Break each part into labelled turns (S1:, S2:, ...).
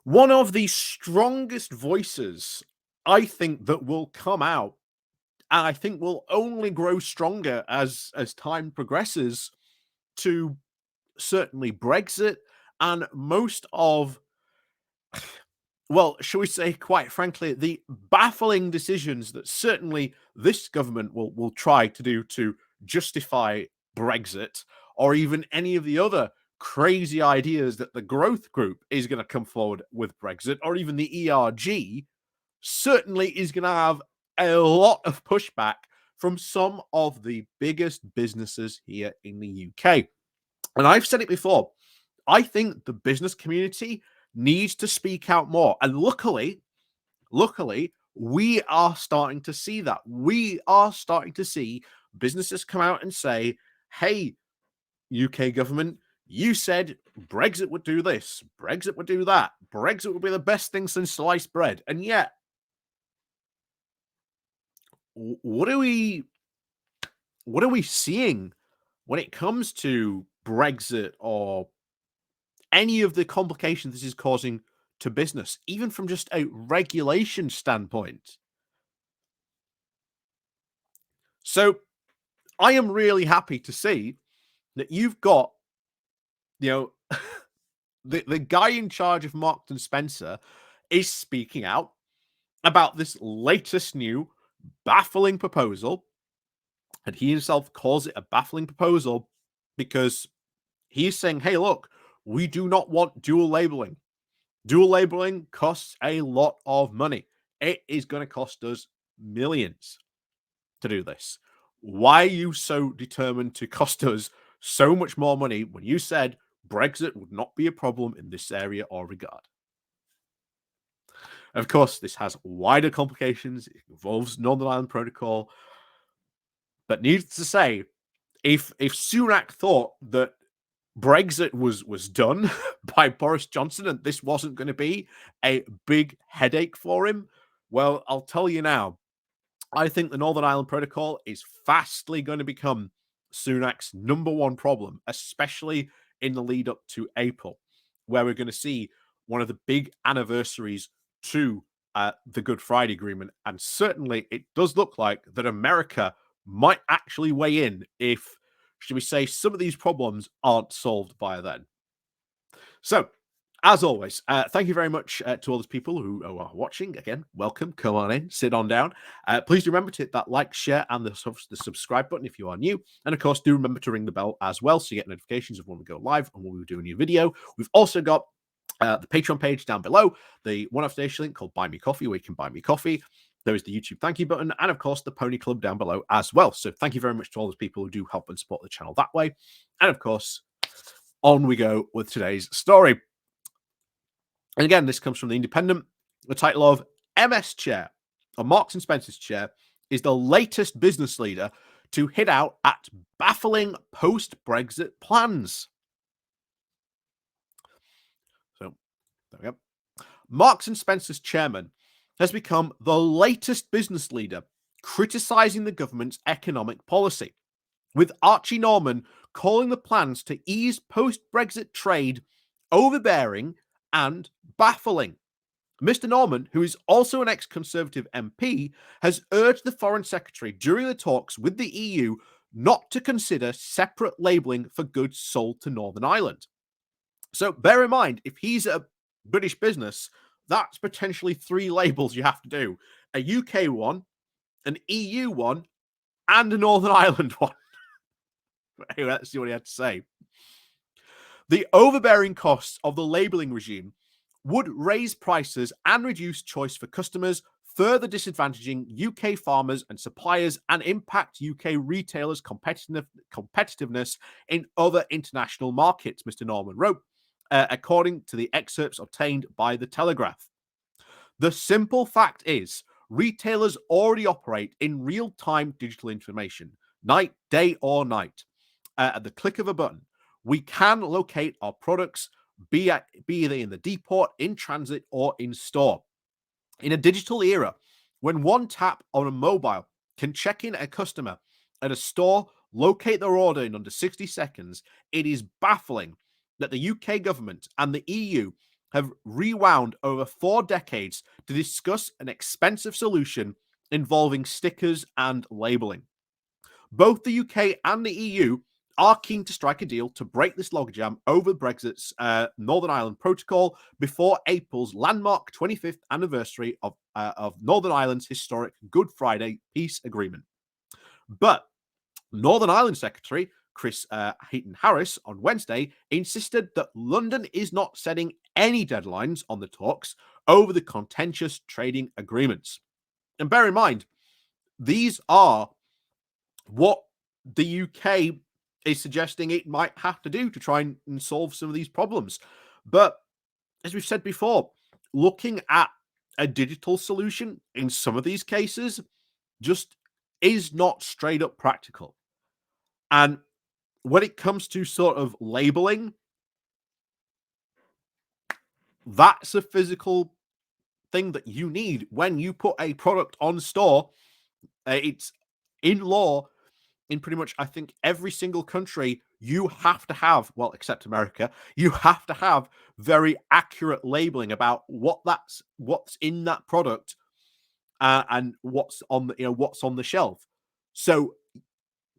S1: One of the strongest voices I think that will come out, and I think will only grow stronger as time progresses to certainly Brexit and most of, well, shall we say, quite frankly, the baffling decisions that certainly this government will try to do to justify Brexit, or even any of the other crazy ideas that the growth group is going to come forward with Brexit, or even the ERG, certainly is going to have a lot of pushback from some of the biggest businesses here in the UK. And I've said it before, I think the business community needs to speak out more. And luckily, we are starting to see that. We are starting to see businesses come out and say, hey, UK government, you said Brexit would do this, Brexit would do that, Brexit would be the best thing since sliced bread. And yet, what are we seeing when it comes to Brexit or any of the complications this is causing to business, even from just a regulation standpoint? So I am really happy to see that you've got, you know, the guy in charge of Marks and Spencer is speaking out about this latest new baffling proposal. And he himself calls it a baffling proposal because he's saying, hey, look, we do not want dual labeling. Dual labeling costs a lot of money. It is going to cost us millions to do this. Why are you so determined to cost us so much more money when you said Brexit would not be a problem in this area or regard? Of course, this has wider complications. It involves Northern Ireland Protocol. But needless to say, if Sunak thought that Brexit was done by Boris Johnson and this wasn't going to be a big headache for him, well, I'll tell you now, I think the Northern Ireland Protocol is fastly going to become Sunak's number one problem, especially in the lead up to April, where we're going to see one of the big anniversaries to the Good Friday Agreement. And certainly it does look like that America might actually weigh in if, should we say, some of these problems aren't solved by then. So, as always, thank you very much to all those people who are watching. Again, welcome. Come on in, sit on down. Please do remember to hit that like, share, and the subscribe button if you are new. And of course, do remember to ring the bell as well so you get notifications of when we go live and when we do a new video. We've also got the Patreon page down below, the one after link called Buy Me Coffee, where you can buy me coffee. There is the YouTube thank you button, and of course, the Pony Club down below as well. So thank you very much to all those people who do help and support the channel that way. And of course, on we go with today's story. And again, this comes from The Independent. The title of MS Chair, or Marks and Spencer's chair, is the latest business leader to hit out at baffling post-Brexit plans. So, there we go. Marks and Spencer's chairman has become the latest business leader criticizing the government's economic policy, with Archie Norman calling the plans to ease post-Brexit trade overbearing and baffling. Mr. Norman, who is also an ex-Conservative MP, has urged the Foreign Secretary during the talks with the EU not to consider separate labelling for goods sold to Northern Ireland. So bear in mind, if he's a British business, that's potentially 3 labels you have to do. A UK one, an EU one, and a Northern Ireland one. Anyway, let's see what he had to say. The overbearing costs of the labelling regime would raise prices and reduce choice for customers, further disadvantaging UK farmers and suppliers and impact UK retailers' competitiveness in other international markets, Mr. Norman wrote, according to the excerpts obtained by The Telegraph. The simple fact is, retailers already operate in real-time digital information, night, day, or night. At the click of a button, we can locate our products, be they in the depot, in transit, or in store. In a digital era, when one tap on a mobile can check in a customer at a store, locate their order in under 60 seconds, it is baffling that the UK government and the EU have rewound over 4 decades to discuss an expensive solution involving stickers and labeling. Both the UK and the EU are keen to strike a deal to break this logjam over Brexit's Northern Ireland Protocol before April's landmark 25th anniversary of Northern Ireland's historic Good Friday peace agreement. But Northern Ireland Secretary Chris Hayton-Harris on Wednesday insisted that London is not setting any deadlines on the talks over the contentious trading agreements. And bear in mind, these are what the UK is suggesting it might have to do to try and solve some of these problems. But as we've said before, looking at a digital solution in some of these cases just is not straight up practical. And when it comes to sort of labeling, that's a physical thing that you need when you put a product on store. It's in law in pretty much, I think, every single country. You have to have, well, except America, you have to have very accurate labeling about what's in that product and what's on the shelf. So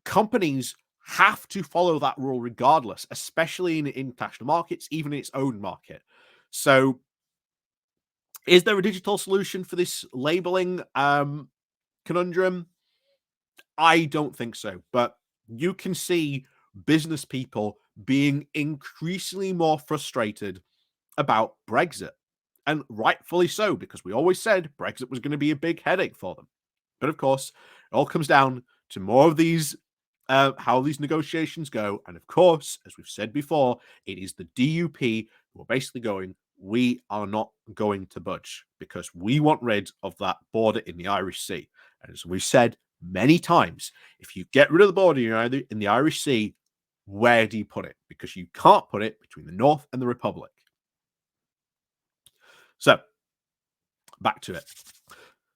S1: companies have to follow that rule regardless, especially in international markets, even in its own market. So is there a digital solution for this labeling conundrum? I don't think so, but you can see business people being increasingly more frustrated about Brexit, and rightfully so, because we always said Brexit was going to be a big headache for them. But of course, it all comes down to more of these, how these negotiations go. And of course, as we've said before, it is the DUP who are basically going, we are not going to budge because we want rid of that border in the Irish Sea. And as we've said many times, if you get rid of the border in the Irish Sea, where do you put it? Because you can't put it between the North and the Republic. So, back to it.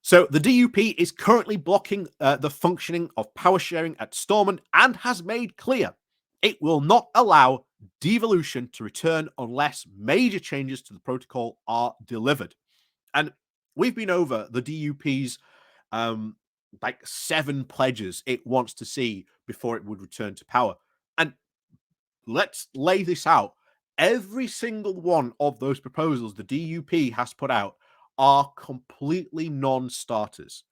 S1: So, the DUP is currently blocking the functioning of power sharing at Stormont and has made clear it will not allow devolution to return unless major changes to the protocol are delivered. And we've been over the DUP's like 7 pledges it wants to see before it would return to power. And let's lay this out. Every single one of those proposals the DUP has put out are completely non-starters.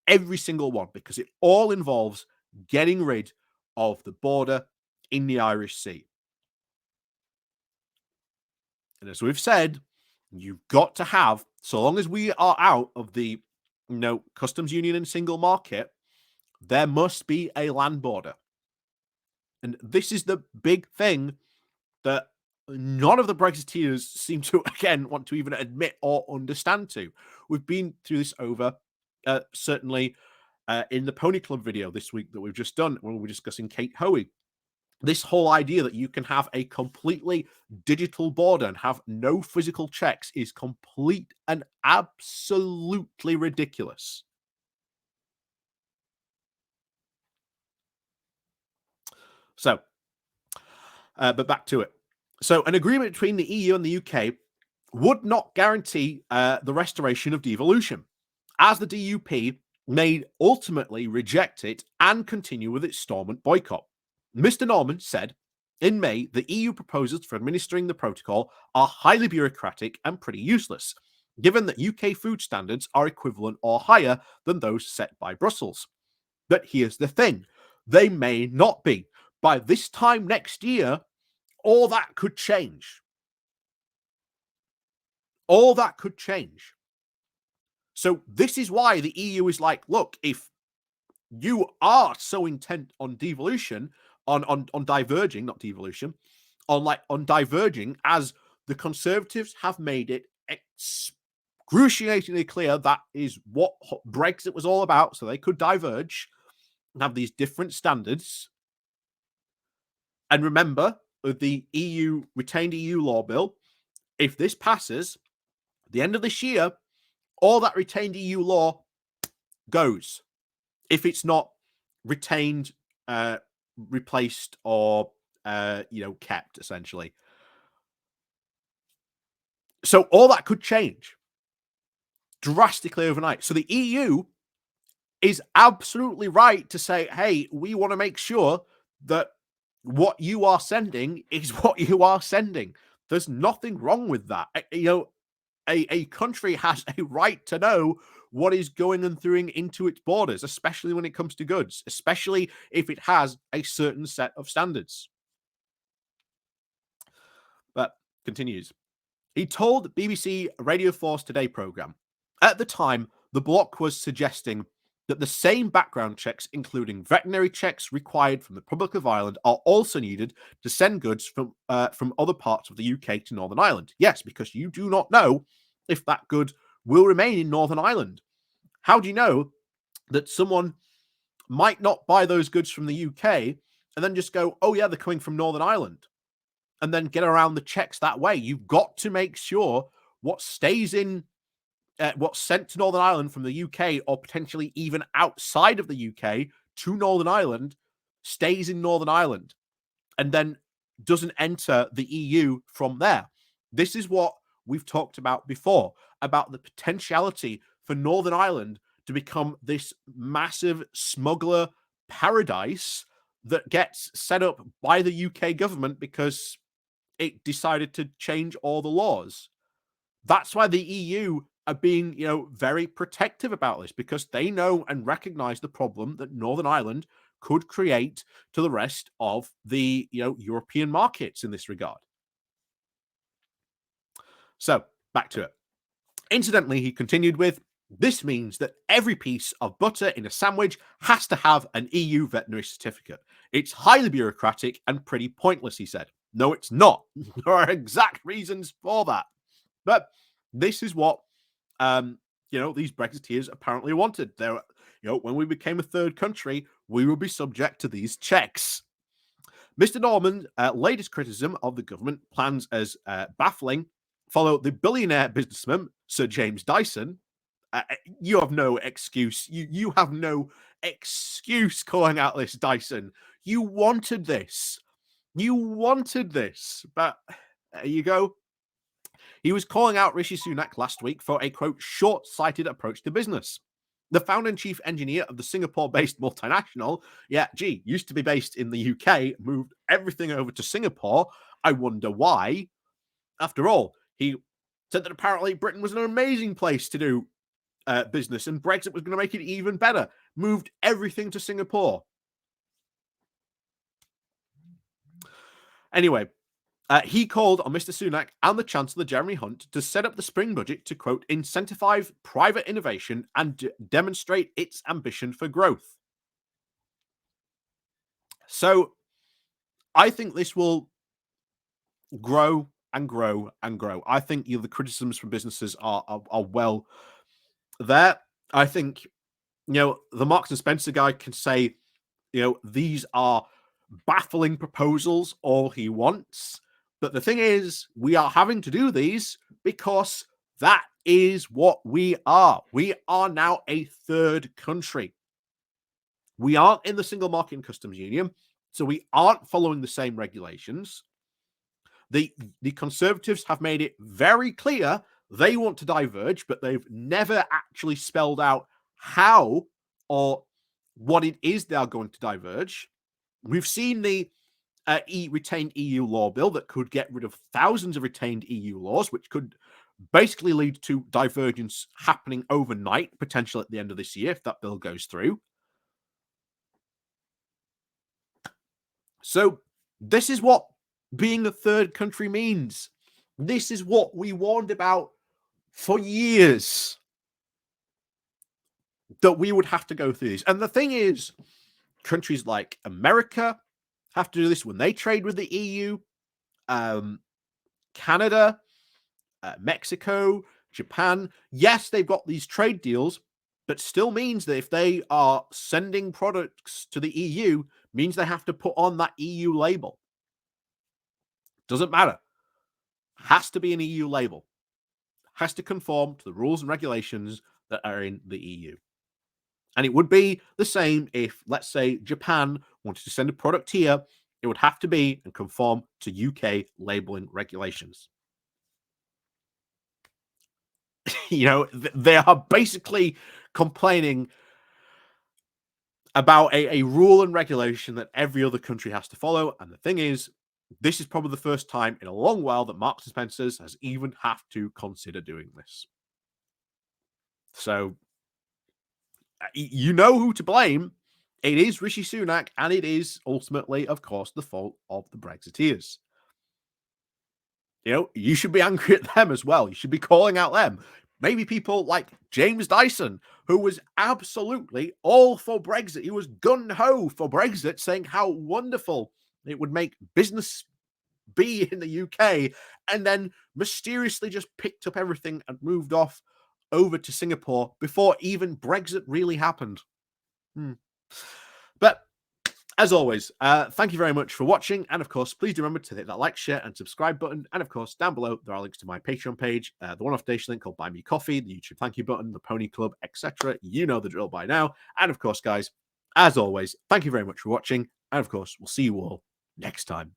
S1: Every single one, because it all involves getting rid of the border in the Irish Sea. And as we've said, you've got to have, so long as we are out of the customs union and single market, there must be a land border. And this is the big thing that none of the Brexiteers seem to, again, want to even admit or understand to. We've been through this over, certainly in the Pony Club video this week that we've just done when we were discussing Kate Hoey. This whole idea that you can have a completely digital border and have no physical checks is complete and absolutely ridiculous. So, but back to it. So, an agreement between the EU and the UK would not guarantee the restoration of devolution, as the DUP may ultimately reject it and continue with its Stormont boycott. Mr. Norman said in May the EU proposals for administering the protocol are highly bureaucratic and pretty useless, given that UK food standards are equivalent or higher than those set by Brussels. But here's the thing, they may not be. By this time next year, all that could change. All that could change. So this is why the EU is like, look, if you are so intent on devolution, on diverging, not devolution, on diverging, as the Conservatives have made it excruciatingly clear that is what Brexit was all about, so they could diverge and have these different standards. And remember, the EU retained EU law bill, if this passes, at the end of this year, all that retained EU law goes. If it's not retained, replaced, or kept, essentially. So all that could change drastically overnight. So the EU is absolutely right to say, hey, we want to make sure that what you are sending is what you are sending. There's nothing wrong with that. A country has a right to know what is going and through into its borders, especially when it comes to goods, especially if it has a certain set of standards. But continues. He told BBC Radio 4's Today programme, at the time, the bloc was suggesting that the same background checks, including veterinary checks required from the Republic of Ireland, are also needed to send goods from other parts of the UK to Northern Ireland. Yes, because you do not know if that good will remain in Northern Ireland. How do you know that someone might not buy those goods from the UK and then just go, oh yeah, they're coming from Northern Ireland, and then get around the checks that way? You've got to make sure what stays in, what's sent to Northern Ireland from the UK, or potentially even outside of the UK to Northern Ireland, stays in Northern Ireland and then doesn't enter the EU from there. This is what we've talked about before, about the potentiality for Northern Ireland to become this massive smuggler paradise that gets set up by the UK government because it decided to change all the laws. That's why the EU are being, very protective about this, because they know and recognize the problem that Northern Ireland could create to the rest of the, European markets in this regard. So back to it. Incidentally, he continued with, this means that every piece of butter in a sandwich has to have an EU veterinary certificate. It's highly bureaucratic and pretty pointless, he said. No, it's not. There are exact reasons for that. But this is what, these Brexiteers apparently wanted. They're, when we became a third country, we will be subject to these checks. Mr. Norman's latest criticism of the government plans as baffling followed the billionaire businessman, Sir James Dyson. You have no excuse. You have no excuse calling out this, Dyson. You wanted this. You wanted this. But there you go. He was calling out Rishi Sunak last week for a, quote, short-sighted approach to business. The founder and chief engineer of the Singapore-based multinational, used to be based in the UK, moved everything over to Singapore. I wonder why. After all, he said that apparently Britain was an amazing place to do business and Brexit was going to make it even better. Moved everything to Singapore. Anyway, he called on Mr. Sunak and the Chancellor, Jeremy Hunt, to set up the spring budget to, quote, incentivize private innovation and demonstrate its ambition for growth. So I think this will grow and grow and grow. I think the criticisms from businesses are well there. I think, the Marks and Spencer guy can say, these are baffling proposals all he wants. But the thing is, we are having to do these because that is what we are. We are now a third country. We aren't in the single market and customs union, so we aren't following the same regulations. The Conservatives have made it very clear they want to diverge, but they've never actually spelled out how or what it is they are going to diverge. We've seen the retained EU law bill that could get rid of thousands of retained EU laws, which could basically lead to divergence happening overnight, potentially at the end of this year, if that bill goes through. So this is what being a third country means. This is what we warned about for years, that we would have to go through this. And the thing is, countries like America have to do this when they trade with the EU, Canada, Mexico, Japan. Yes, they've got these trade deals, but still means that if they are sending products to the EU, means they have to put on that EU label. Doesn't matter. Has to be an EU label. Has to conform to the rules and regulations that are in the EU. And it would be the same if, let's say, Japan wanted to send a product here. It would have to be and conform to UK labeling regulations. They are basically complaining about a rule and regulation that every other country has to follow. And the thing is, this is probably the first time in a long while that Marks and Spencer's has even have to consider doing this. So you know who to blame. It is Rishi Sunak, and it is ultimately, of course, the fault of the Brexiteers. You should be angry at them as well. You should be calling out them. Maybe people like James Dyson, who was absolutely all for Brexit. He was gun-ho for Brexit, saying how wonderful it would make business be in the UK, and then mysteriously just picked up everything and moved off over to Singapore before even Brexit really happened. But as always, thank you very much for watching. And of course, please do remember to hit that like, share, and subscribe button. And of course, down below, there are links to my Patreon page, the one-off donation link called Buy Me Coffee, the YouTube thank you button, the Pony Club, etc. You know the drill by now. And of course, guys, as always, thank you very much for watching. And of course, we'll see you all next time.